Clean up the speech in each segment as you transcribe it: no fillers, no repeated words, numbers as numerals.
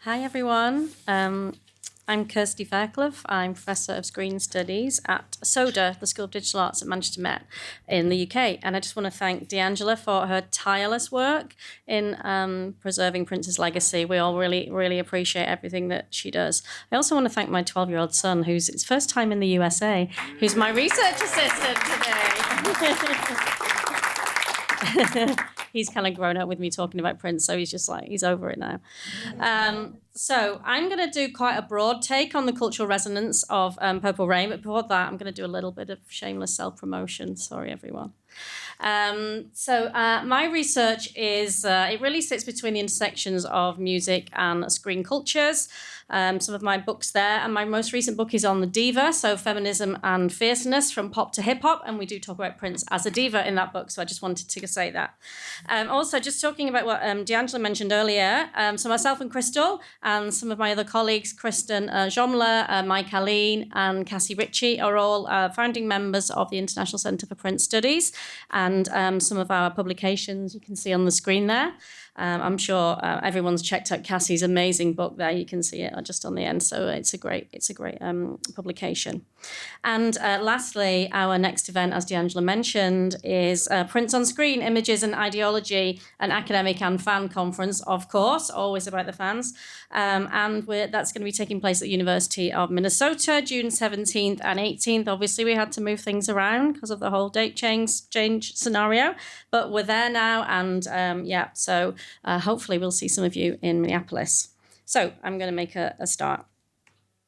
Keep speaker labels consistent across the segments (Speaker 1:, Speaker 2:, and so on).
Speaker 1: Hi, everyone. I'm Kirsty Fairclough. I'm Professor of Screen Studies at SODA, the School of Digital Arts at Manchester Met in the UK. And I just want to thank D'Angela for her tireless work in preserving Prince's legacy. We all really, really appreciate everything that she does. I also want to thank my 12-year-old son, who's his first time in the USA, who's my research assistant today. He's kind of grown up with me talking about Prince, so he's over it now. So I'm going to do quite a broad take on the cultural resonance of Purple Rain, but before that, I'm going to do a little bit of shameless self-promotion. Sorry, everyone. My research is, it really sits between the intersections of music and screen cultures. Some of my books there, and my most recent book is on the diva, so feminism and fierceness from pop to hip hop, and we do talk about Prince as a diva in that book, so I just wanted to say that. Also, just talking about what D'Angela mentioned earlier, so myself and Crystal, and some of my other colleagues, Kristen Jomla, Mike Aline, and Cassie Ritchie, are all founding members of the International Centre for Prince Studies, and some of our publications you can see on the screen there. I'm sure everyone's checked out Cassie's amazing book there. You can see it just on the end. So it's a great publication. And lastly, our next event, as D'Angela mentioned, is Prince on Screen, Images and Ideology, an academic and fan conference, of course, always about the fans. That's going to be taking place at the University of Minnesota, June 17th and 18th. Obviously, we had to move things around because of the whole date change scenario, but we're there now. And so hopefully we'll see some of you in Minneapolis. So I'm going to make a start.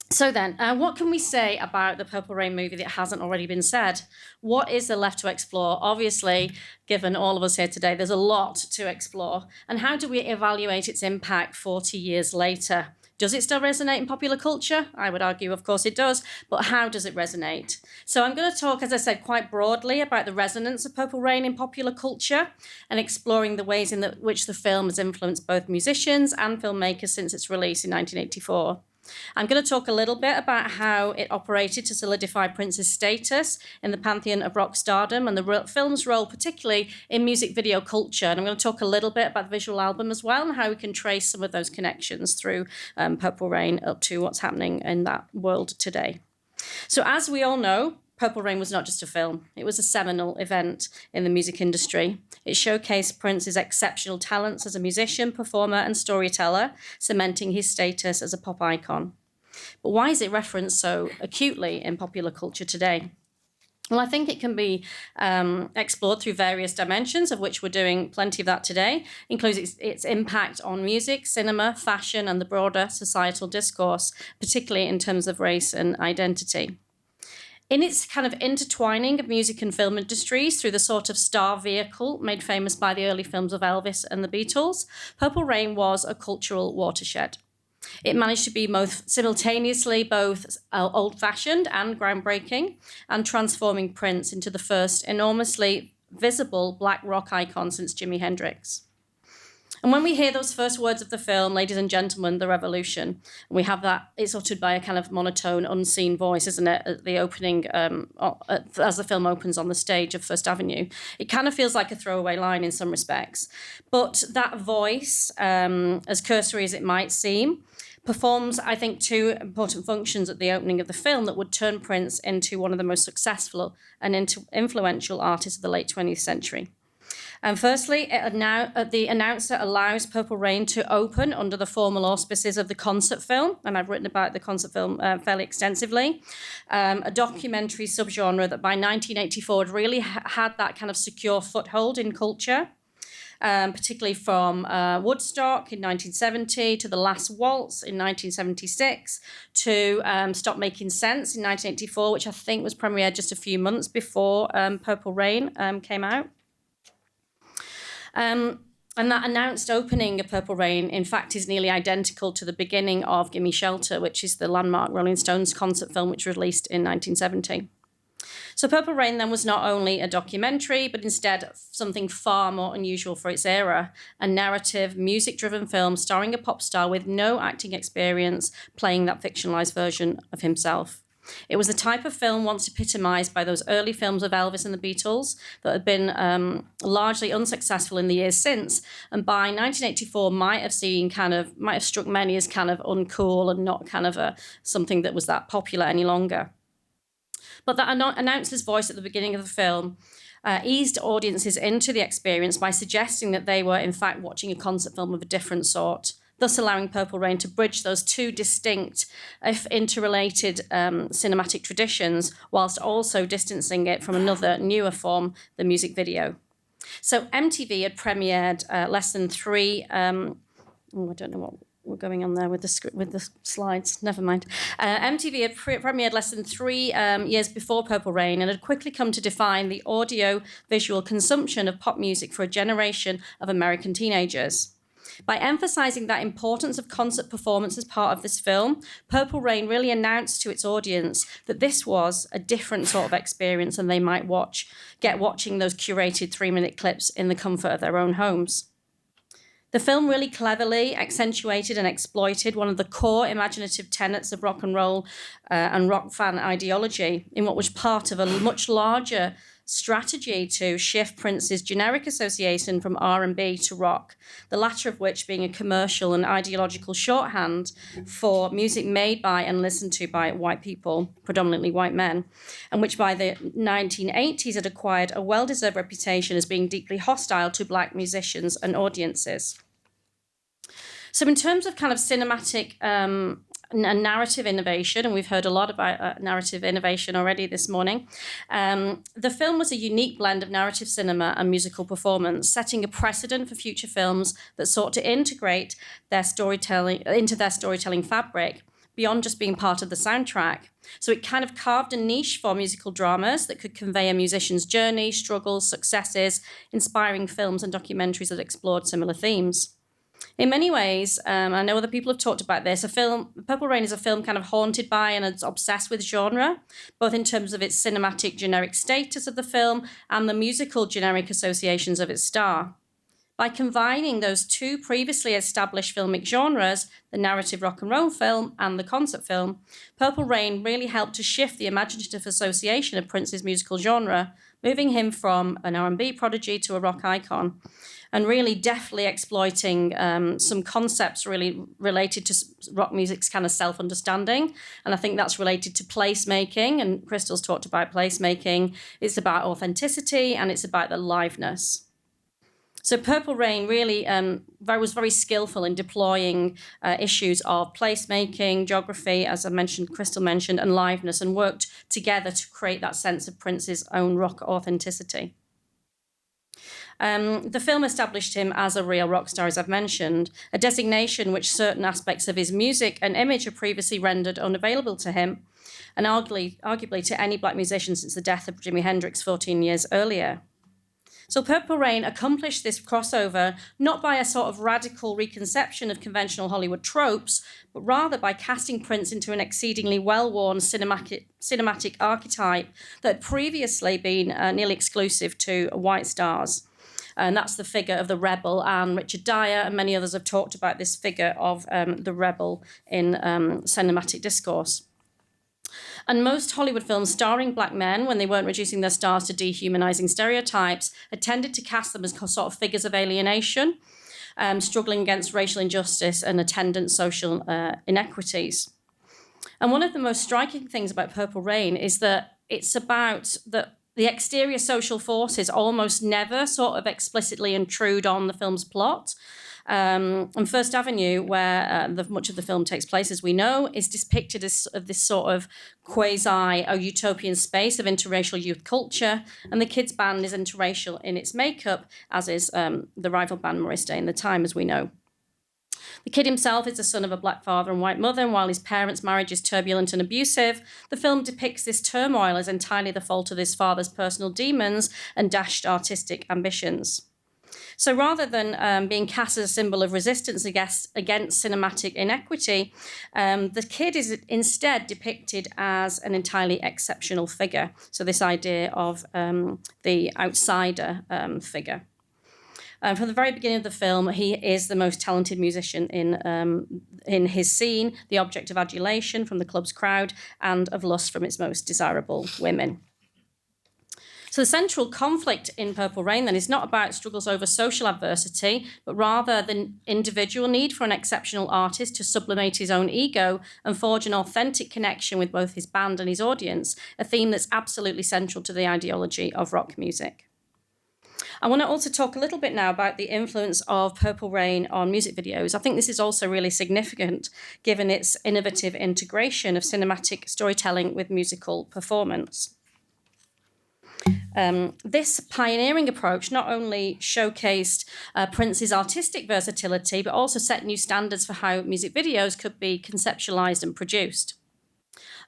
Speaker 1: So then, what can we say about the Purple Rain movie that hasn't already been said? What is there left to explore? Obviously, given all of us here today, there's a lot to explore. And how do we evaluate its impact 40 years later? Does it still resonate in popular culture? I would argue, of course, it does. But how does it resonate? So I'm going to talk, as I said, quite broadly about the resonance of Purple Rain in popular culture and exploring the ways in which the film has influenced both musicians and filmmakers since its release in 1984. I'm going to talk a little bit about how it operated to solidify Prince's status in the pantheon of rock stardom and the film's role particularly in music video culture. And I'm going to talk a little bit about the visual album as well and how we can trace some of those connections through Purple Rain up to what's happening in that world today. So as we all know, Purple Rain was not just a film. It was a seminal event in the music industry. It showcased Prince's exceptional talents as a musician, performer, and storyteller, cementing his status as a pop icon. But why is it referenced so acutely in popular culture today? Well, I think it can be explored through various dimensions, of which we're doing plenty of that today, including its impact on music, cinema, fashion, and the broader societal discourse, particularly in terms of race and identity. In its kind of intertwining of music and film industries through the sort of star vehicle made famous by the early films of Elvis and the Beatles, Purple Rain was a cultural watershed. It managed to be simultaneously both old-fashioned and groundbreaking, and transforming Prince into the first enormously visible black rock icon since Jimi Hendrix. And when we hear those first words of the film, ladies and gentlemen, the revolution, we have that, it's uttered by a kind of monotone, unseen voice, isn't it, at the opening, as the film opens on the stage of First Avenue. It kind of feels like a throwaway line in some respects. But that voice, as cursory as it might seem, performs, I think, two important functions at the opening of the film that would turn Prince into one of the most successful and influential artists of the late 20th century. And firstly, the announcer allows Purple Rain to open under the formal auspices of the concert film, and I've written about the concert film fairly extensively, a documentary subgenre that by 1984 had really had that kind of secure foothold in culture, particularly from Woodstock in 1970 to The Last Waltz in 1976 to Stop Making Sense in 1984, which I think was premiered just a few months before Purple Rain came out. And that announced opening of Purple Rain, in fact, is nearly identical to the beginning of Gimme Shelter, which is the landmark Rolling Stones concert film, which was released in 1970. So Purple Rain then was not only a documentary, but instead something far more unusual for its era, a narrative, music-driven film starring a pop star with no acting experience playing that fictionalized version of himself. It was the type of film once epitomised by those early films of Elvis and the Beatles that had been largely unsuccessful in the years since, and by 1984 might have struck many as kind of uncool and not kind of something that was that popular any longer. But that announcer's voice at the beginning of the film eased audiences into the experience by suggesting that they were in fact watching a concert film of a different sort, thus allowing Purple Rain to bridge those two distinct, if interrelated, cinematic traditions, whilst also distancing it from another, newer form, the music video. So MTV had premiered less than three... I don't know what we're going on there with the slides. Never mind. MTV had premiered less than 3 years before Purple Rain and had quickly come to define the audio-visual consumption of pop music for a generation of American teenagers. By emphasising that importance of concert performance as part of this film, Purple Rain really announced to its audience that this was a different sort of experience than they might get watching those curated 3-minute clips in the comfort of their own homes. The film really cleverly accentuated and exploited one of the core imaginative tenets of rock and roll and rock fan ideology in what was part of a much larger strategy to shift Prince's generic association from R&B to rock, the latter of which being a commercial and ideological shorthand for music made by and listened to by white people, predominantly white men, and which by the 1980s had acquired a well-deserved reputation as being deeply hostile to black musicians and audiences. So in terms of kind of cinematic and narrative innovation, and we've heard a lot about narrative innovation already this morning, the film was a unique blend of narrative cinema and musical performance, setting a precedent for future films that sought to integrate their storytelling into their storytelling fabric beyond just being part of the soundtrack. So it kind of carved a niche for musical dramas that could convey a musician's journey, struggles, successes, inspiring films and documentaries that explored similar themes. In many ways, I know other people have talked about this, Purple Rain is a film kind of haunted by and it's obsessed with genre, both in terms of its cinematic generic status of the film and the musical generic associations of its star. By combining those two previously established filmic genres, the narrative rock and roll film and the concert film, Purple Rain really helped to shift the imaginative association of Prince's musical genre, moving him from an R&B prodigy to a rock icon, and really deftly exploiting some concepts really related to rock music's kind of self-understanding. And I think that's related to placemaking, and Crystal's talked about placemaking. It's about authenticity and it's about the liveness. So Purple Rain really was very skillful in deploying issues of placemaking, geography, as I mentioned, Crystal mentioned, and liveness, and worked together to create that sense of Prince's own rock authenticity. The film established him as a real rock star, as I've mentioned, a designation which certain aspects of his music and image had previously rendered unavailable to him, and arguably to any black musician since the death of Jimi Hendrix 14 years earlier. So Purple Rain accomplished this crossover not by a sort of radical reconception of conventional Hollywood tropes, but rather by casting Prince into an exceedingly well-worn cinematic archetype that had previously been nearly exclusive to white stars. And that's the figure of the rebel, and Richard Dyer and many others have talked about this figure of the rebel in cinematic discourse. And most Hollywood films starring black men, when they weren't reducing their stars to dehumanizing stereotypes, had tended to cast them as sort of figures of alienation, struggling against racial injustice and attendant social inequities. And one of the most striking things about Purple Rain is that it's about the exterior social forces almost never sort of explicitly intrude on the film's plot. And First Avenue, where much of the film takes place, as we know, is depicted as this sort of quasi-utopian space of interracial youth culture, and the kids' band is interracial in its makeup, as is the rival band Morris Day in the time, as we know. The kid himself is the son of a black father and white mother, and while his parents' marriage is turbulent and abusive, the film depicts this turmoil as entirely the fault of his father's personal demons and dashed artistic ambitions. So rather than being cast as a symbol of resistance against cinematic inequity, the kid is instead depicted as an entirely exceptional figure. So this idea of the outsider figure. From the very beginning of the film, he is the most talented musician in his scene, the object of adulation from the club's crowd and of lust from its most desirable women. So the central conflict in Purple Rain then is not about struggles over social adversity, but rather the individual need for an exceptional artist to sublimate his own ego and forge an authentic connection with both his band and his audience, a theme that's absolutely central to the ideology of rock music. I want to also talk a little bit now about the influence of Purple Rain on music videos. I think this is also really significant given its innovative integration of cinematic storytelling with musical performance. This pioneering approach not only showcased Prince's artistic versatility, but also set new standards for how music videos could be conceptualized and produced.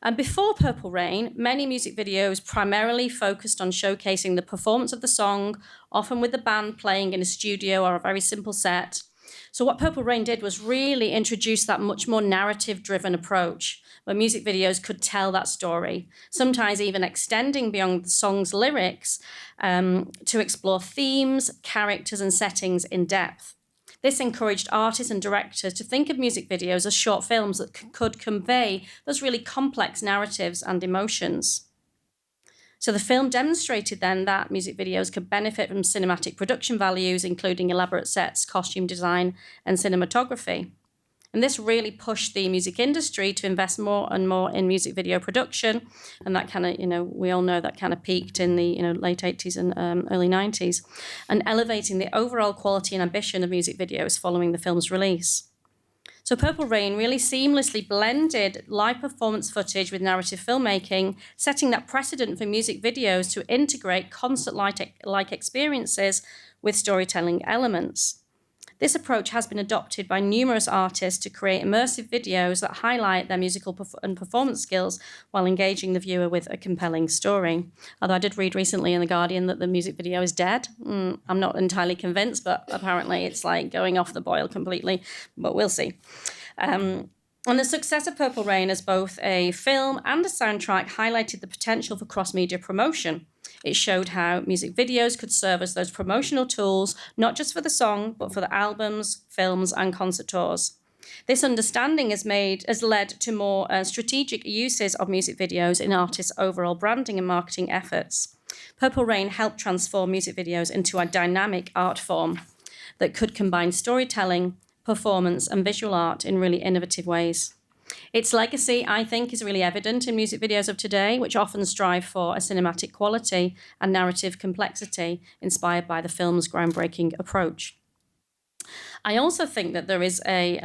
Speaker 1: And before Purple Rain, many music videos primarily focused on showcasing the performance of the song, often with the band playing in a studio or a very simple set. So what Purple Rain did was really introduce that much more narrative-driven approach, where music videos could tell that story, sometimes even extending beyond the song's lyrics to explore themes, characters, and settings in depth. This encouraged artists and directors to think of music videos as short films that could convey those really complex narratives and emotions. So the film demonstrated then that music videos could benefit from cinematic production values, including elaborate sets, costume design, and cinematography. And this really pushed the music industry to invest more and more in music video production. And that kind of, we all know that kind of peaked in the, late 80s and early 90s, and elevating the overall quality and ambition of music videos following the film's release. So Purple Rain really seamlessly blended live performance footage with narrative filmmaking, setting that precedent for music videos to integrate concert-like experiences with storytelling elements. This approach has been adopted by numerous artists to create immersive videos that highlight their musical and performance skills while engaging the viewer with a compelling story. Although I did read recently in The Guardian that the music video is dead. I'm not entirely convinced, but apparently it's like going off the boil completely, but we'll see. And the success of Purple Rain as both a film and a soundtrack highlighted the potential for cross-media promotion. It showed how music videos could serve as those promotional tools, not just for the song, but for the albums, films, and concert tours. This understanding has led to more strategic uses of music videos in artists' overall branding and marketing efforts. Purple Rain helped transform music videos into a dynamic art form that could combine storytelling, performance, and visual art in really innovative ways. Its legacy, I think, is really evident in music videos of today, which often strive for a cinematic quality and narrative complexity inspired by the film's groundbreaking approach. I also think that there is a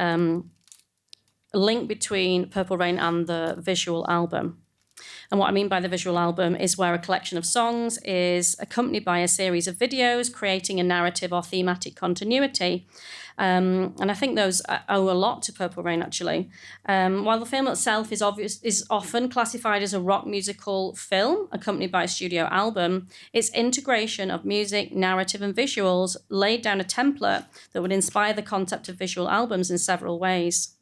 Speaker 1: link between Purple Rain and the visual album. And what I mean by the visual album is where a collection of songs is accompanied by a series of videos, creating a narrative or thematic continuity. And I think those owe a lot to Purple Rain, actually. While the film itself is often classified as a rock musical film accompanied by a studio album, its integration of music, narrative, and visuals laid down a template that would inspire the concept of visual albums in several ways.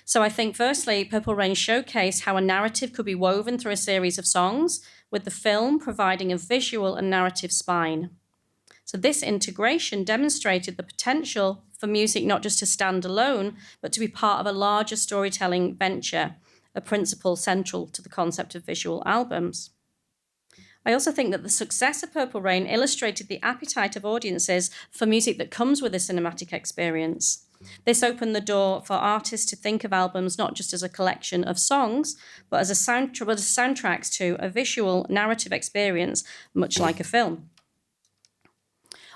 Speaker 1: So I think, firstly, Purple Rain showcased how a narrative could be woven through a series of songs, with the film providing a visual and narrative spine. So this integration demonstrated the potential for music not just to stand alone, but to be part of a larger storytelling venture, a principle central to the concept of visual albums. I also think that the success of Purple Rain illustrated the appetite of audiences for music that comes with a cinematic experience. This opened the door for artists to think of albums not just as a collection of songs, but as soundtracks to a visual narrative experience, much like a film.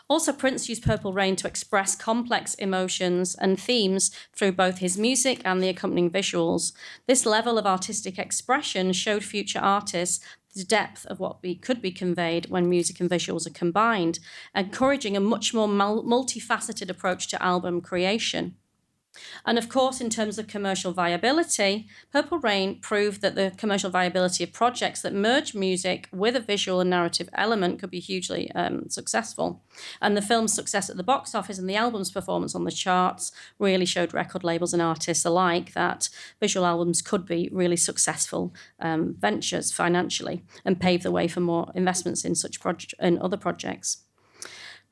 Speaker 1: Also, Prince used Purple Rain to express complex emotions and themes through both his music and the accompanying visuals. This level of artistic expression showed future artists the depth of what could be conveyed when music and visuals are combined, encouraging a much more multifaceted approach to album creation. And of course, in terms of commercial viability, Purple Rain proved that the commercial viability of projects that merge music with a visual and narrative element could be hugely successful. And the film's success at the box office and the album's performance on the charts really showed record labels and artists alike that visual albums could be really successful ventures financially and pave the way for more investments in such other projects.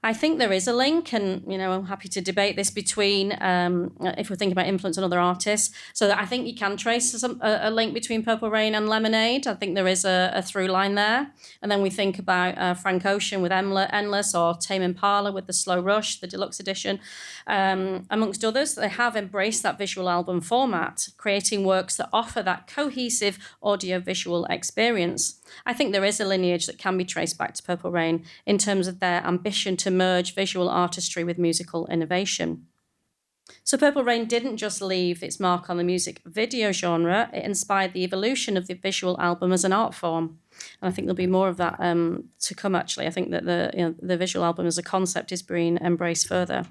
Speaker 1: I think there is a link, and I'm happy to debate this between if we're thinking about influence on other artists. So I think you can trace a link between Purple Rain and Lemonade. I think there is a through line there. And then we think about Frank Ocean with Endless, or Tame Impala with the Slow Rush, the deluxe edition, amongst others. They have embraced that visual album format, creating works that offer that cohesive audio-visual experience. I think there is a lineage that can be traced back to Purple Rain in terms of their ambition to merge visual artistry with musical innovation. So Purple Rain didn't just leave its mark on the music video genre, it inspired the evolution of the visual album as an art form. And I think there'll be more of that to come, actually. I think that the visual album as a concept is being embraced further.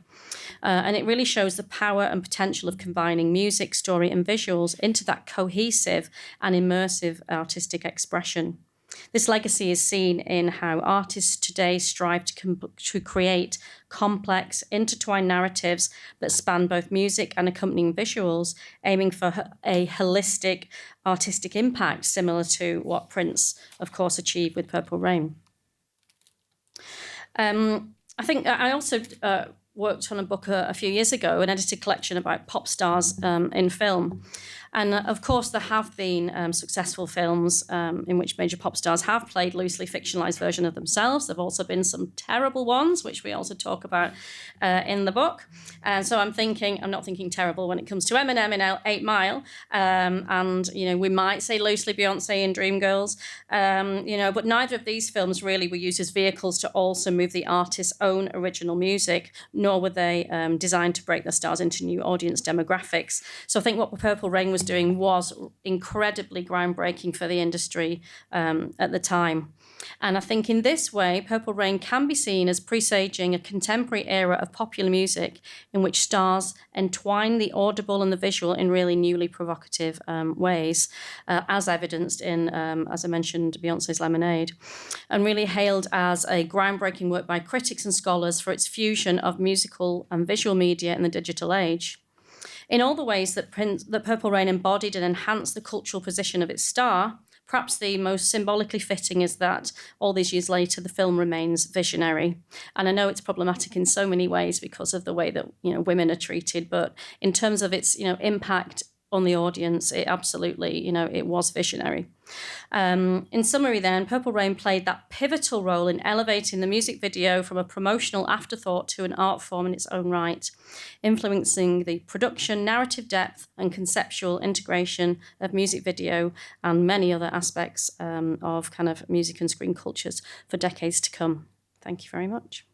Speaker 1: And it really shows the power and potential of combining music, story, and visuals into that cohesive and immersive artistic expression. This legacy is seen in how artists today strive to create complex, intertwined narratives that span both music and accompanying visuals, aiming for a holistic artistic impact similar to what Prince, of course, achieved with Purple Rain. I think I also worked on a book a few years ago, an edited collection about pop stars in film. And of course, there have been successful films in which major pop stars have played loosely fictionalized versions of themselves. There have also been some terrible ones, which we also talk about in the book. And so I'm not thinking terrible when it comes to Eminem in 8 Mile. And, we might say loosely Beyonce in Dreamgirls, but neither of these films really were used as vehicles to also move the artist's own original music, nor were they designed to break the stars into new audience demographics. So I think what Purple Rain was doing was incredibly groundbreaking for the industry at the time. And I think in this way, Purple Rain can be seen as presaging a contemporary era of popular music in which stars entwine the audible and the visual in really newly provocative ways, as evidenced in, as I mentioned, Beyonce's Lemonade, and really hailed as a groundbreaking work by critics and scholars for its fusion of musical and visual media in the digital age. In all the ways that Purple Rain embodied and enhanced the cultural position of its star, perhaps the most symbolically fitting is that all these years later, the film remains visionary. And I know it's problematic in so many ways because of the way that women are treated, but in terms of its impact on the audience, it absolutely, it was visionary. In summary then, Purple Rain played that pivotal role in elevating the music video from a promotional afterthought to an art form in its own right, influencing the production, narrative depth, and conceptual integration of music video and many other aspects of kind of music and screen cultures for decades to come. Thank you very much.